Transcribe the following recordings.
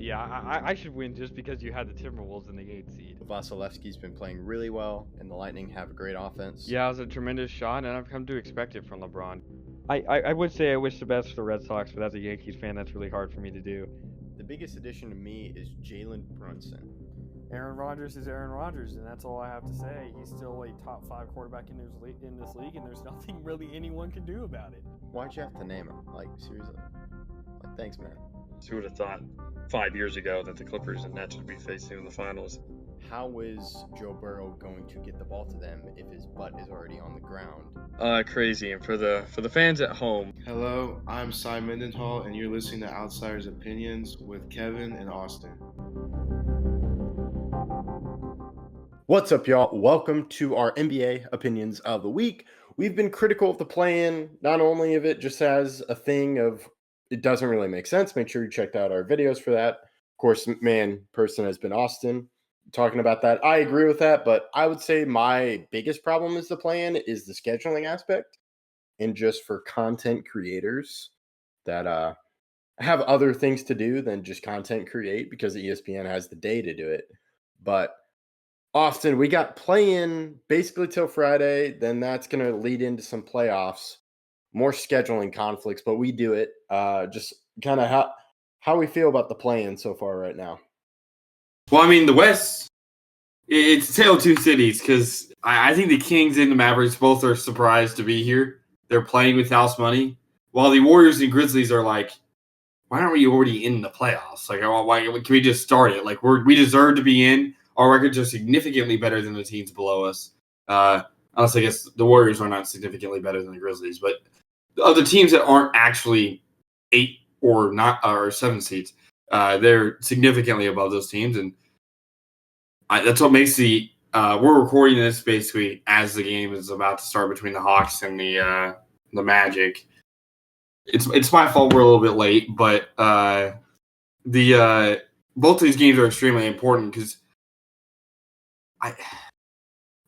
yeah, I should win just because you had the Timberwolves in the 8th seed. Vasilevsky's been playing really well, and the Lightning have a great offense. Yeah, it was a tremendous shot, and I've come to expect it from LeBron. I would say I wish the best for the Red Sox, but as a Yankees fan, that's really hard for me to do. The biggest addition to me is Jalen Brunson. Aaron Rodgers is Aaron Rodgers, and that's all I have to say. He's still a top 5 quarterback in this league, and there's nothing really anyone can do about it. Why'd you have to name him? Like, seriously? Like, thanks, man. Who would have thought 5 years ago that the Clippers and Nets would be facing in the finals? How is Joe Burrow going to get the ball to them if his butt is already on the ground? Crazy. And for the fans at home, Hello, I'm Cy Mendenhall, and you're listening to Outsiders Opinions with Kevin and Austin. What's up, y'all? Welcome to our NBA Opinions of the Week. We've been critical of the play-in, not only of it just as a thing of it doesn't really make sense. Make sure you checked out our videos for that. Of course, main person has been Austin talking about that. I agree with that, but I would say my biggest problem is the play-in is the scheduling aspect, and just for content creators that have other things to do than just content create, because ESPN has the day to do it. But Austin, we got play-in basically till Friday. Then that's going to lead into some playoffs, more scheduling conflicts, but we do it. Just kind of how we feel about the play-in so far right now. Well, I mean, the West, it's a tale of two cities because I think the Kings and the Mavericks both are surprised to be here. They're playing with house money, while the Warriors and Grizzlies are like, why aren't we already in the playoffs? Like, why can we just start it? Like, we deserve to be in. Our records are significantly better than the teams below us. Unless I guess the Warriors are not significantly better than the Grizzlies, but of the teams that aren't actually 8 or 7 seeds, they're significantly above those teams, and that's what makes we're recording this basically as the game is about to start between the Hawks and the Magic. It's my fault we're a little bit late, but both of these games are extremely important because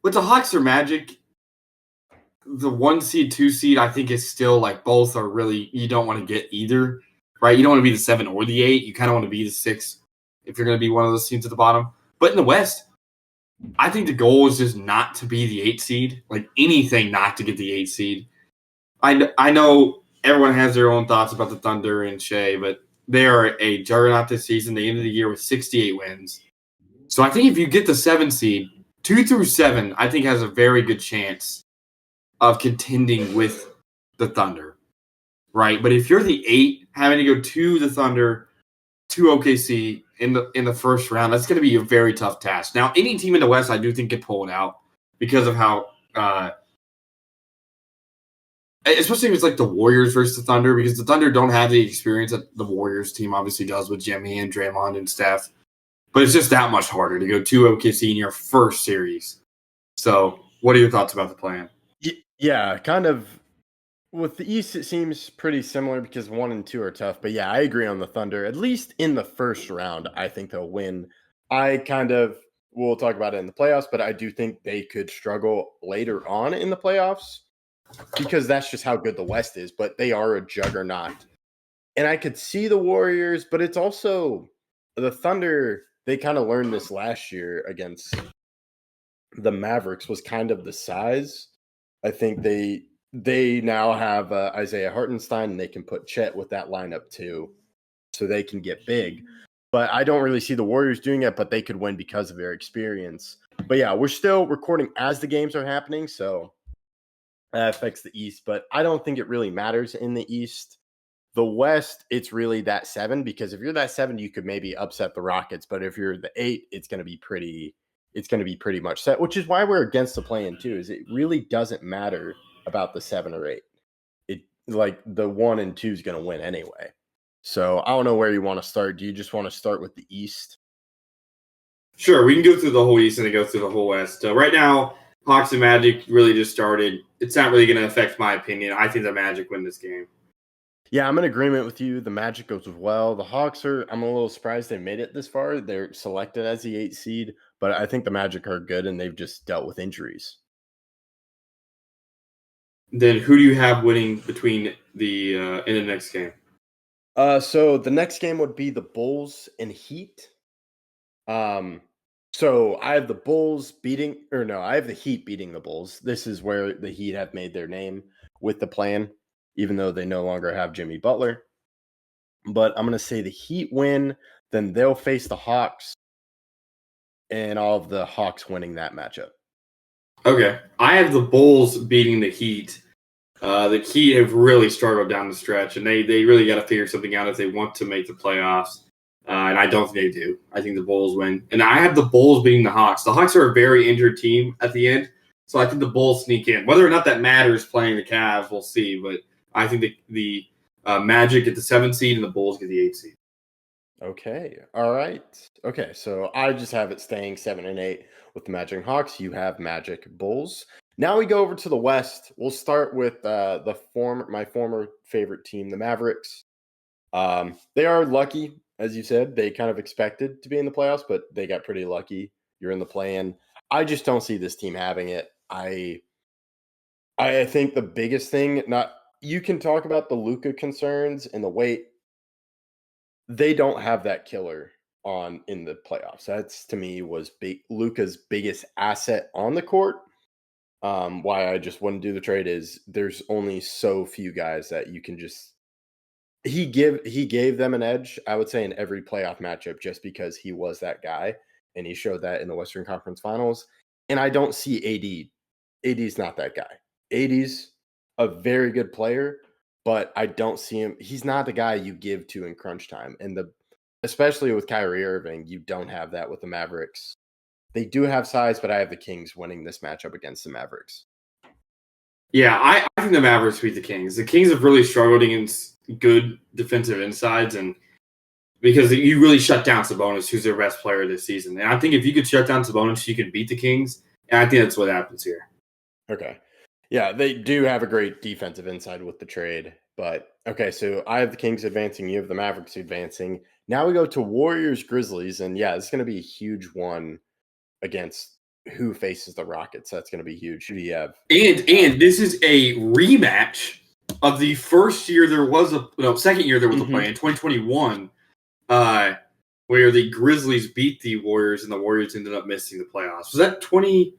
with the Hawks or Magic, the 1 seed, 2 seed, I think is still like both are really, you don't want to get either, right? You don't want to be the 7 or the 8. You kind of want to be the 6 if you're going to be one of those teams at the bottom. But in the West, I think the goal is just not to be the 8 seed, like anything not to get the 8 seed. I know everyone has their own thoughts about the Thunder and Shea, but they are a juggernaut this season. They ended the year with 68 wins. So I think if you get the 7 seed, 2 through 7, I think has a very good chance of contending with the Thunder, right? But if you're the 8, having to go to the Thunder, to OKC in the first round, that's going to be a very tough task. Now, any team in the West, I do think could pull it out because of how, especially if it's like the Warriors versus the Thunder, because the Thunder don't have the experience that the Warriors team obviously does with Jimmy and Draymond and Steph. But it's just that much harder to go to OKC in your first series. So, what are your thoughts about the plan? Yeah, kind of. With the East, it seems pretty similar because 1 and 2 are tough. But yeah, I agree on the Thunder. At least in the first round, I think they'll win. We'll talk about it in the playoffs, but I do think they could struggle later on in the playoffs because that's just how good the West is. But they are a juggernaut. And I could see the Warriors, but it's also the Thunder. They kind of learned this last year against the Mavericks was kind of the size. I think they now have Isaiah Hartenstein, and they can put Chet with that lineup too, so they can get big. But I don't really see the Warriors doing it, but they could win because of their experience. But yeah, we're still recording as the games are happening, so that affects the East. But I don't think it really matters in the East. The West, it's really that 7, because if you're that 7, you could maybe upset the Rockets. But if you're the 8, it's going to be pretty much set, which is why we're against the play-in too, is it really doesn't matter about the 7 or 8. It like the 1 and 2 is going to win anyway. So I don't know where you want to start. Do you just want to start with the East? Sure, we can go through the whole East and then go through the whole West. Right now, Hawks and Magic really just started. It's not really going to affect my opinion. I think the Magic win this game. Yeah, I'm in agreement with you. The Magic goes well. The Hawks I'm a little surprised they made it this far. They're selected as the 8 seed, but I think the Magic are good, and they've just dealt with injuries. Then who do you have winning between in the next game? So the next game would be the Bulls and Heat. So I have the Bulls beating, or no, I have the Heat beating the Bulls. This is where the Heat have made their name with the plan, even though they no longer have Jimmy Butler. But I'm going to say the Heat win, then they'll face the Hawks, and all of the Hawks winning that matchup. Okay. I have the Bulls beating the Heat. The Heat have really struggled down the stretch, and they really got to figure something out if they want to make the playoffs. And I don't think they do. I think the Bulls win. And I have the Bulls beating the Hawks. The Hawks are a very injured team at the end, so I think the Bulls sneak in. Whether or not that matters playing the Cavs, we'll see. But I think the Magic get the 7th seed and the Bulls get the 8th seed. Okay. All right. Okay. So I just have it staying 7 and 8 with the Magic and Hawks. You have Magic Bulls. Now we go over to the West. We'll start with my former favorite team, the Mavericks. They are lucky, as you said. They kind of expected to be in the playoffs, but they got pretty lucky. You're in the play-in. I just don't see this team having it. I think the biggest thing, you can talk about the Luka concerns and the weight. They don't have that killer in the playoffs. That's, to me, was Luka's biggest asset on the court. Why I just wouldn't do the trade is there's only so few guys that you can just. He gave them an edge, I would say, in every playoff matchup just because he was that guy, and he showed that in the Western Conference Finals. And I don't see AD. AD's not that guy. AD's a very good player, but I don't see him. He's not the guy you give to in crunch time. And especially with Kyrie Irving, you don't have that with the Mavericks. They do have size, but I have the Kings winning this matchup against the Mavericks. Yeah, I think the Mavericks beat the Kings. The Kings have really struggled against good defensive insides, and because you really shut down Sabonis, who's their best player this season. And I think if you could shut down Sabonis, you could beat the Kings. And I think that's what happens here. Okay. Yeah, they do have a great defensive inside with the trade. But, okay, so I have the Kings advancing. You have the Mavericks advancing. Now we go to Warriors-Grizzlies. And, yeah, it's going to be a huge one against who faces the Rockets. That's going to be huge. Who do you have? And this is a rematch of the first year second year there was a play in 2021, where the Grizzlies beat the Warriors and the Warriors ended up missing the playoffs. Was that 20?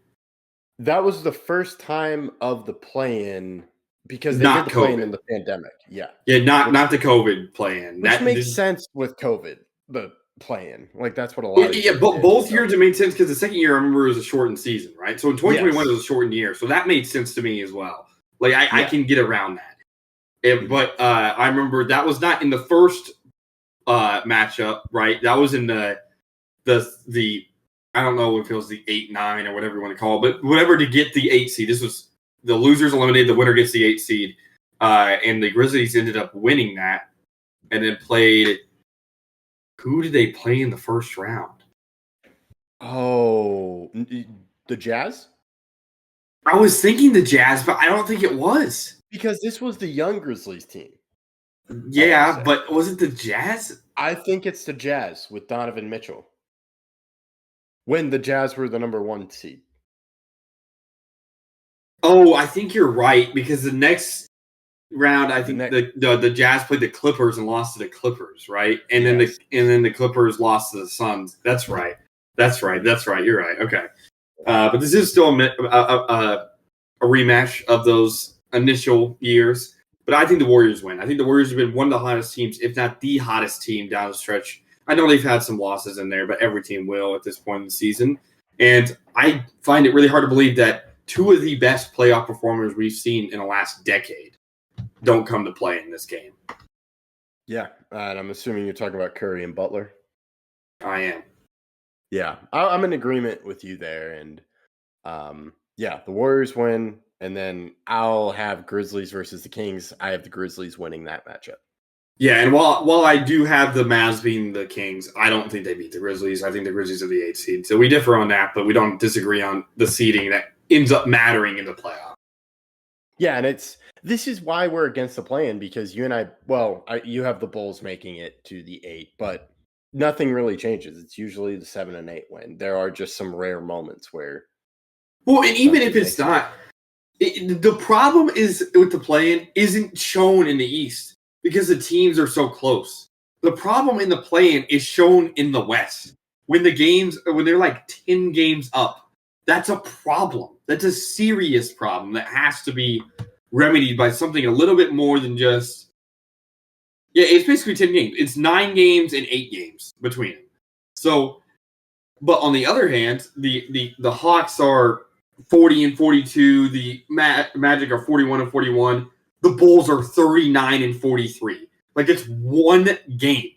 That was the first time of the play-in because they Not did the play-in COVID. in the pandemic. Yeah. Yeah, not the COVID play-in. Which makes sense with COVID, the play-in. Like, that's what a lot of Yeah, but both years it made sense because the second year, I remember, it was a shortened season, right? So in 2021, it was a shortened year. So that made sense to me as well. Like, I can get around that. But I remember that was not in the first matchup, right? That was in the I don't know if it was the 8-9 or whatever you want to call it, but whatever to get the 8 seed. This was the losers eliminated, the winner gets the 8 seed. And the Grizzlies ended up winning that and then played. Who did they play in the first round? Oh, the Jazz? I was thinking the Jazz, but I don't think it was. Because this was the young Grizzlies team. Yeah, but was it the Jazz? I think it's the Jazz with Donovan Mitchell. When the Jazz were the number 1 seed. Oh, I think you're right, because the next round, I think the Jazz played the Clippers and lost to the Clippers, right? And then the Clippers lost to the Suns. That's right. You're right. Okay, but this is still a rematch of those initial years. But I think the Warriors win. I think the Warriors have been one of the hottest teams, if not the hottest team down the stretch. I know they've had some losses in there, but every team will at this point in the season. And I find it really hard to believe that 2 of the best playoff performers we've seen in the last decade don't come to play in this game. Yeah, and I'm assuming you're talking about Curry and Butler. I am. Yeah, I'm in agreement with you there. And the Warriors win. And then I'll have Grizzlies versus the Kings. I have the Grizzlies winning that matchup. Yeah, and while I do have the Mavs beating the Kings, I don't think they beat the Grizzlies. I think the Grizzlies are the 8th seed. So we differ on that, but we don't disagree on the seeding that ends up mattering in the playoff. Yeah, and this is why we're against the play-in, because you and you have the Bulls making it to the 8, but nothing really changes. It's usually the 7 and 8 win. There are just some rare moments where. Well, and even if it's not, the problem is with the play-in isn't shown in the East. because the teams are so close. The problem in the play-in is shown in the West. When they're like 10 games up, that's a problem. That's a serious problem that has to be remedied by something a little bit more than just. Yeah, it's basically 10 games. It's 9 games and 8 games between them. So, but on the other hand, the Hawks are 40 and 42. The Magic are 41 and 41. The Bulls are 39 and 43. Like, it's one game.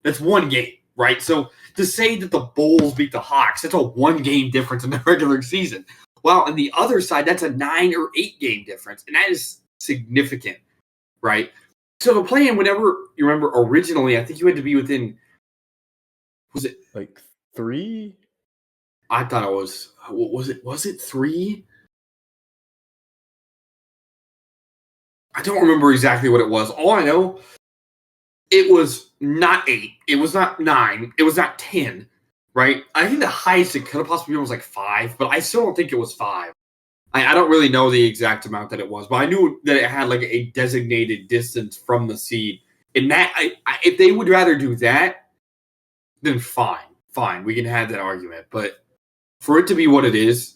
That's one game, right? So to say that the Bulls beat the Hawks, that's a 1-game difference in the regular season. Well, on the other side, that's a 9 or 8 game difference, and that is significant, right? So the play-in, whenever you remember originally, I think you had to be within. Was it like 3? I thought it was. Was it 3? I don't remember exactly what it was. All I know, it was not 8. It was not 9. It was not 10. Right? I think the highest it could have possibly been was like 5, but I still don't think it was 5. I don't really know the exact amount that it was, but I knew that it had like a designated distance from the seed. And that, if they would rather do that, then fine, we can have that argument. But for it to be what it is,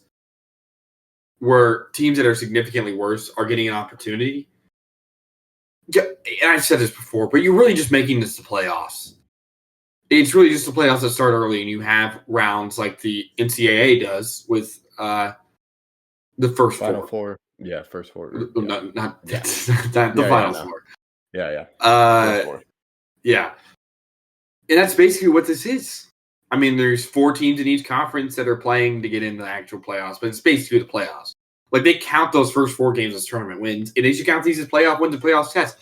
where teams that are significantly worse are getting an opportunity, and I've said this before, but you're really just making this the playoffs. It's really just the playoffs that start early, and you have rounds like the NCAA does with the first Final four. Yeah, first 4. Not Yeah. not the Yeah, final no. 4. Yeah. First 4. Yeah. And that's basically what this is. I mean, there's 4 teams in each conference that are playing to get into the actual playoffs, but it's basically the playoffs. Like, they count those first 4 games as tournament wins, and they should count these as playoff wins and playoff stats.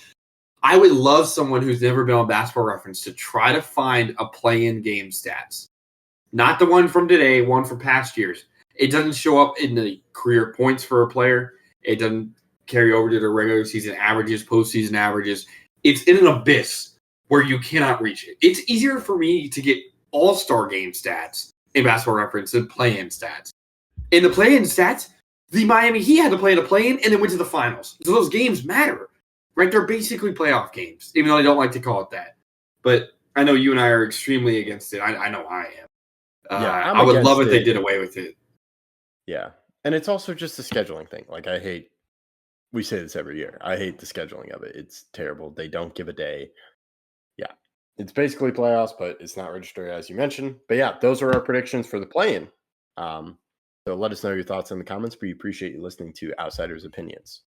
I would love someone who's never been on Basketball Reference to try to find a play-in game stats. Not the one from today, one from past years. It doesn't show up in the career points for a player. It doesn't carry over to the regular season averages, postseason averages. It's in an abyss where you cannot reach it. It's easier for me to get all-star game stats in Basketball Reference than play-in stats. In the play-in stats, the Miami Heat had to play in a play-in and then went to the finals. So those games matter, right? They're basically playoff games, even though I don't like to call it that. But I know you and I are extremely against it. I know I am. I would love if they did away with it. Yeah. And it's also just a scheduling thing. Like, we say this every year. I hate the scheduling of it. It's terrible. They don't give a day. Yeah. It's basically playoffs, but it's not registered as you mentioned. But yeah, those are our predictions for the play-in. So let us know your thoughts in the comments. We appreciate you listening to Outsiders Opinions.